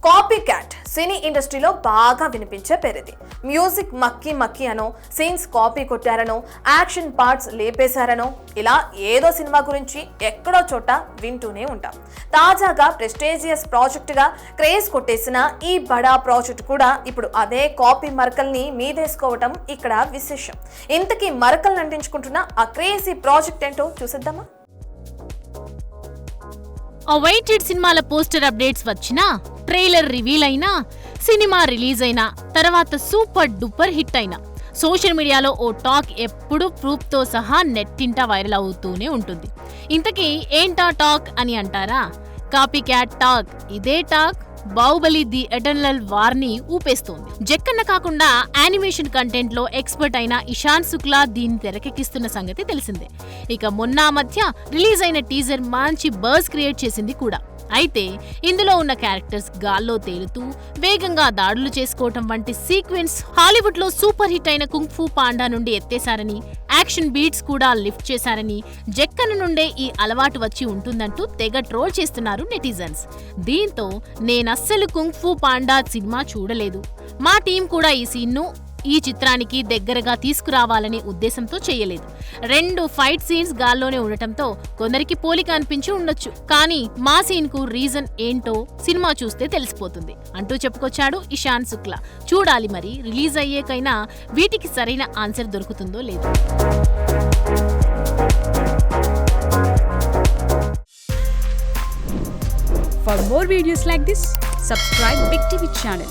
Copy cat సినీ ఇండస్ట్రీలో బాగా వినిపించే పేరిది. మ్యూజిక్ మక్కి మక్కి అనో, సీన్స్ కాపీ కొట్టారనో, యాక్షన్ పార్ట్స్ లేపేశారనో, ఇలా ఏదో సినిమా గురించి ఎక్కడో చోట వింటూనే ఉంటాం. తాజాగా ప్రెస్టీజియస్ ప్రాజెక్టుగా క్రేజ్ కొట్టేసిన ఈ బడా ప్రాజెక్ట్ కూడా ఇప్పుడు అదే కాపీ మరకల్ని మీదేసుకోవటం ఇక్కడ విశేషం. ఇంతకీ మరకల్ని అంటించుకుంటున్న ఆ క్రేజీ ప్రాజెక్ట్ ఏంటో చూసేద్దామా? అవైటెడ్ సినిమాల పోస్టర్ అప్డేట్స్ వచ్చినా, ట్రైలర్ రివీల్ అయినా, సినిమా రిలీజ్ అయినా, తర్వాత సూపర్ డూపర్ హిట్ అయినా సోషల్ మీడియాలో ఓ టాక్ ఎప్పుడూ ప్రూఫ్తో సహా నెట్టింట వైరల్ అవుతూనే ఉంటుంది. ఇంతకీ ఏంటా టాక్ అని అంటారా? Copy cat talk. ఇదే టాక్ బాహుబలి ది ఎటర్నల్ వార్ని ఊపేస్తోంది. జక్కన్న కాకుండా యానిమేషన్ కంటెంట్ లో ఎక్స్పర్ట్ అయిన ఇషాన్ శుక్లా దీన్ని తెరకెక్కిస్తున్న సంగతి తెలిసిందే. ఇక మొన్న మధ్య రిలీజ్ అయిన టీజర్ మంచి బజ్ క్రియేట్ చేసింది కూడా. అయితే ఇందులో ఉన్న క్యారెక్టర్స్ గాల్లో తేలుతూ వేగంగా దాడులు చేసుకోవటం వంటి సీక్వెన్స్ హాలీవుడ్ లో సూపర్ హిట్ అయిన కుంగ్ ఫూ పాండా నుండి ఎత్తేశారని, యాక్షన్ బీట్స్ కూడా లిఫ్ట్ చేశారని, జక్కన్న నుండే ఈ అలవాటు వచ్చి ఉంటుందంటూ తెగ ట్రోల్ చేస్తున్నారు నెటిజన్స్. దీంతో నేనస్సలు కుంగ్ ఫూ పాండా సినిమా చూడలేదు, మా టీం కూడా ఈ సీన్ను ఈ చిత్రానికి దగ్గరగా తీసుకురావాలనే ఉద్దేశంతో చేయలేదు. 2 ఫైట్ సీన్స్ గాల్లోనే ఉండటంతో కొందరికి పోలిక అనిపించి ఉండొచ్చు, కానీ మా సీన్ కు రీజన్ ఏంటో సినిమా చూస్తే తెలిసిపోతుంది అంటూ చెప్పుకొచ్చాడు ఇషాన్ శుక్లా. చూడాలి మరి రిలీజ్ అయ్యేకైనా వీటికి సరైన ఆన్సర్ దొరుకుతుందో లేదో. For more videos like this, subscribe Big TV channel.